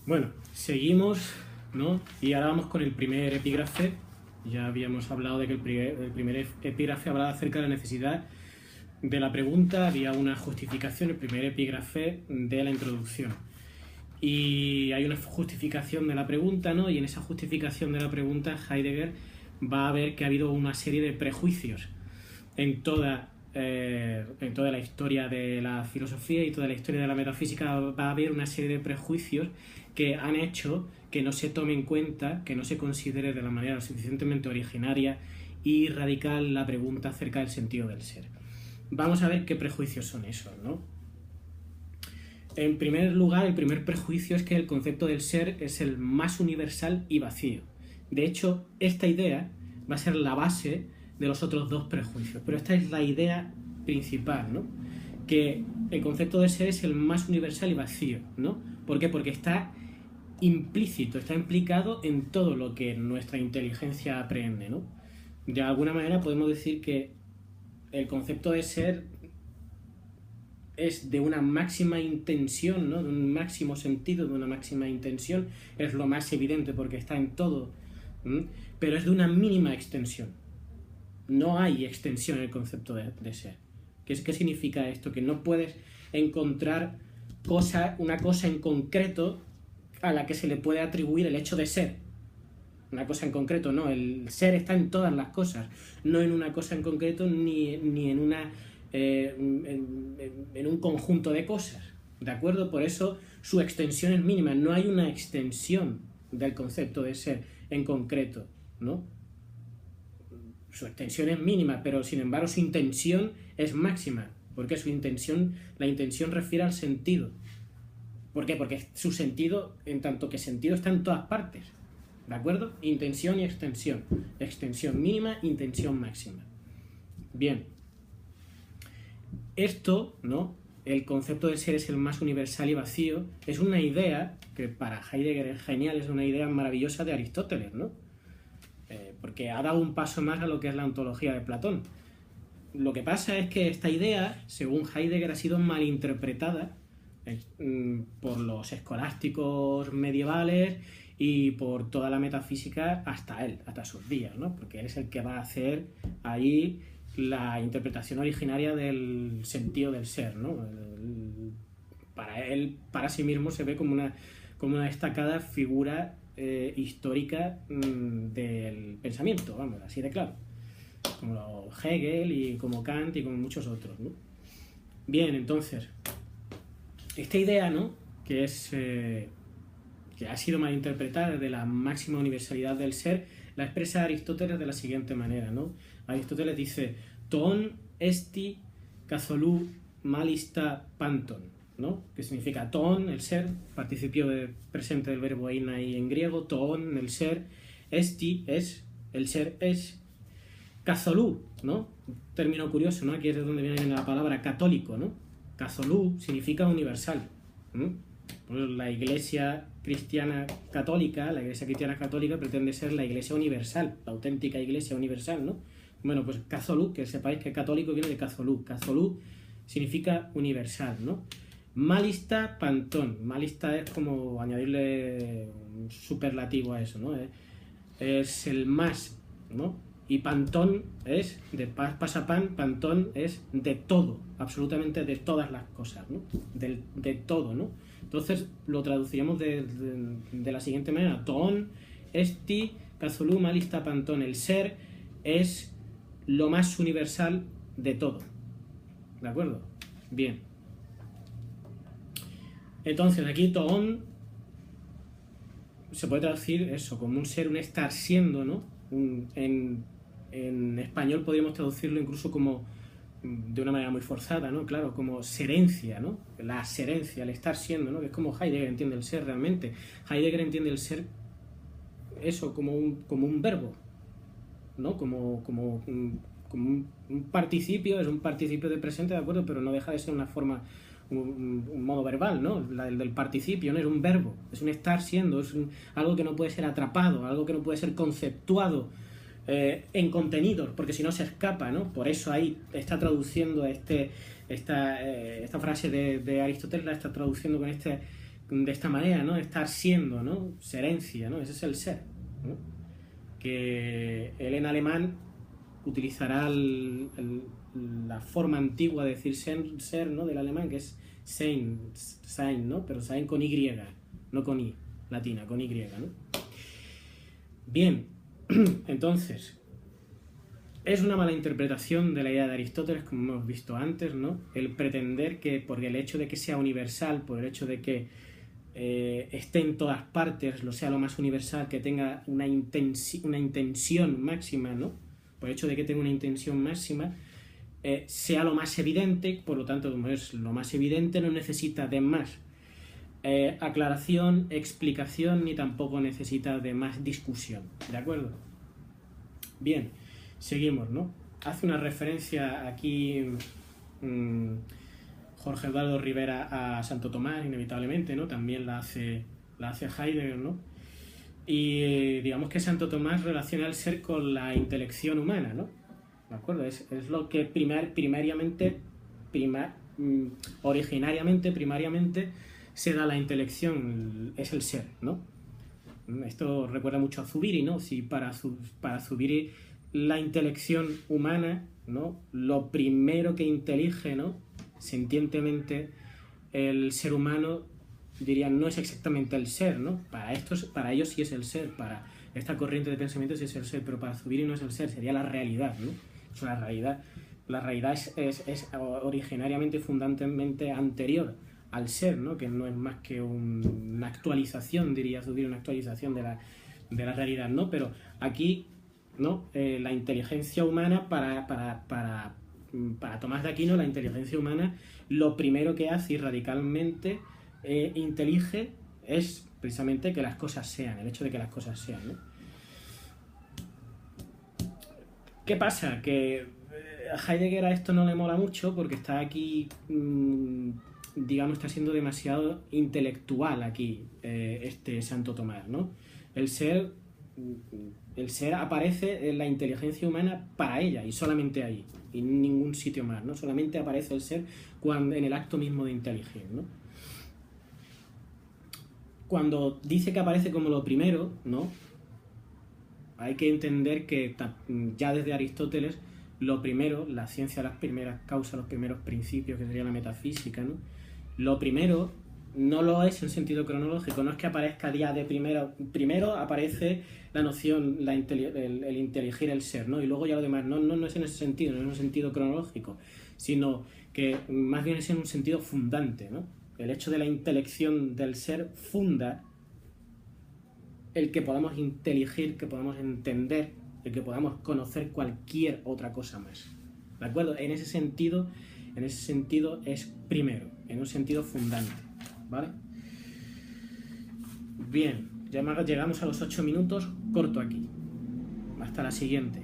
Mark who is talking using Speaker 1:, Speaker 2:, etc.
Speaker 1: Bueno, seguimos, ¿no? Y ahora vamos con el primer epígrafe. Ya habíamos hablado de que el primer epígrafe hablaba acerca de la necesidad de la pregunta, había una justificación, el primer epígrafe de la introducción. Y hay una justificación de la pregunta, ¿no? Y en esa justificación de la pregunta Heidegger va a ver que ha habido una serie de prejuicios en toda la historia de la filosofía y toda la historia de la metafísica. Va a haber una serie de prejuicios que han hecho que no se tome en cuenta, que no se considere de la manera suficientemente originaria y radical la pregunta acerca del sentido del ser. Vamos a ver qué prejuicios son esos, ¿no? En primer lugar, el primer prejuicio es que el concepto del ser es el más universal y vacío. De hecho, esta idea va a ser la base de los otros dos prejuicios, pero esta es la idea principal, ¿no? Que el concepto de ser es el más universal y vacío, ¿no? ¿Por qué? Porque está implícito, está implicado en todo lo que nuestra inteligencia aprende, ¿no? De alguna manera podemos decir que el concepto de ser es de una máxima intención, ¿no? De un máximo sentido, de una máxima intención, es lo más evidente porque está en todo, pero es de una mínima extensión. No hay extensión en el concepto de ser. ¿Qué significa esto? Que no puedes encontrar una cosa en concreto a la que se le puede atribuir el hecho de ser. Una cosa en concreto, no. El ser está en todas las cosas, no en una cosa en concreto ni en una en un conjunto de cosas, ¿de acuerdo? Por eso su extensión es mínima, no hay una extensión del concepto de ser en concreto, ¿no? Su extensión es mínima, pero sin embargo su intención es máxima, porque la intención refiere al sentido. ¿Por qué? Porque su sentido, en tanto que sentido, está en todas partes, ¿de acuerdo? Intención y extensión, extensión mínima, intención máxima. Bien. Esto, ¿no? El concepto del ser es el más universal y vacío, es una idea que para Heidegger es genial, es una idea maravillosa de Aristóteles, ¿no? Porque ha dado un paso más a lo que es la ontología de Platón. Lo que pasa es que esta idea, según Heidegger, ha sido malinterpretada por los escolásticos medievales y por toda la metafísica hasta sus días, ¿no? Porque él es el que va a hacer ahí la interpretación originaria del sentido del ser, ¿no? Para sí mismo se ve como una destacada figura histórica del pensamiento, vamos, así de claro, como Hegel y como Kant y como muchos otros, ¿no? Bien, entonces, esta idea, ¿no? Que ha sido malinterpretada de la máxima universalidad del ser, la expresa Aristóteles de la siguiente manera, ¿no? Aristóteles dice: ton esti kazolou malista panton, ¿no? Que significa ton, el ser, participio presente del verbo einai en griego, ton, el ser, esti es, el ser es, kazolou, ¿no? Un término curioso, ¿no? Aquí es de donde viene la palabra católico, ¿no? Kazolou significa universal, ¿no? Pues la Iglesia cristiana católica, pretende ser la Iglesia universal, la auténtica Iglesia universal, ¿no? Bueno, pues kazolou, que sepáis que católico viene de kazolou. Kazolou significa universal, ¿no? Malista pantón. Malista es como añadirle un superlativo a eso, ¿no? Es el más, ¿no? Y pantón es de pasapán, pantón es de todo, absolutamente de todas las cosas, ¿no? De todo, ¿no? Entonces lo traduciríamos de la siguiente manera: ton esti kazolou malista pantón. El ser es lo más universal de todo, ¿de acuerdo? Bien. Entonces aquí ton se puede traducir eso como un ser, un estar siendo, ¿no? En español podríamos traducirlo incluso como de una manera muy forzada, ¿no? Claro, como serencia, ¿no? La serencia, el estar siendo, ¿no? Que es como Heidegger entiende el ser realmente. Heidegger entiende el ser eso como un verbo, ¿no? Como un participio, es un participio de presente, ¿de acuerdo? Pero no deja de ser una forma, un modo verbal, ¿no? El del participio, ¿no? Es un verbo, es un estar siendo, algo que no puede ser atrapado, algo que no puede ser conceptuado en contenidos, porque si no se escapa, ¿no? Por eso ahí está traduciendo esta frase de Aristóteles, la está traduciendo de esta manera, ¿no? Estar siendo, ¿no? Serencia, ¿no? Ese es el ser, ¿no? Que él en alemán utilizará la forma antigua de decir ser, ¿no? Del alemán, que es sein, ¿no? Pero sein con Y, no con I, latina, con Y, ¿no? Bien, entonces, es una mala interpretación de la idea de Aristóteles, como hemos visto antes, ¿no? El pretender que por el hecho de que sea universal, por el hecho de que esté en todas partes, lo sea lo más universal, que tenga una intención máxima, ¿no? Por el hecho de que tenga una intención máxima, sea lo más evidente, por lo tanto, como es lo más evidente, no necesita de más aclaración, explicación, ni tampoco necesita de más discusión, ¿de acuerdo? Bien, seguimos, ¿no? Hace una referencia aquí Jorge Eduardo Rivera a Santo Tomás, inevitablemente, ¿no? También la hace Heidegger, ¿no? Y digamos que Santo Tomás relaciona el ser con la intelección humana, ¿no? ¿De acuerdo? Es lo que primariamente se da la intelección, es el ser, ¿no? Esto recuerda mucho a Zubiri, ¿no? Si para Zubiri la intelección humana, ¿no? Lo primero que intelige, ¿no? Sentientemente el ser humano, dirían, no es exactamente el ser, ¿no? Para ellos sí es el ser, para esta corriente de pensamiento sí es el ser, pero para Zubiri no es el ser, sería la realidad, ¿no? O sea, la realidad es originariamente y fundamentalmente anterior al ser, ¿no? Que no es más que una actualización, diría Zubiri, una actualización de la realidad, ¿no? Pero aquí, ¿no? La inteligencia humana para Tomás de Aquino, la inteligencia humana, lo primero que hace y radicalmente intelige es precisamente que las cosas sean, el hecho de que las cosas sean, ¿no? ¿Qué pasa? Que a Heidegger a esto no le mola mucho porque está aquí, digamos, está siendo demasiado intelectual aquí este Santo Tomás, ¿no? El ser aparece en la inteligencia humana para ella y solamente ahí, y en ningún sitio más, ¿no? Solamente aparece el ser en el acto mismo de inteligir, ¿no? Cuando dice que aparece como lo primero, ¿no? Hay que entender que ya desde Aristóteles lo primero, la ciencia de las primeras causas, los primeros principios, que sería la metafísica, ¿no? Lo primero no lo es en sentido cronológico, no es que aparezca día de primero aparece la noción, el inteligir, el ser, ¿no? Y luego ya lo demás, no es en ese sentido, no es en un sentido cronológico, sino que más bien es en un sentido fundante, ¿no? El hecho de la intelección del ser funda el que podamos inteligir, que podamos entender, el que podamos conocer cualquier otra cosa más, ¿de acuerdo? En ese sentido es primero, en un sentido fundante, ¿vale? Bien, ya llegamos a los 8 minutos, corto aquí. Hasta la siguiente.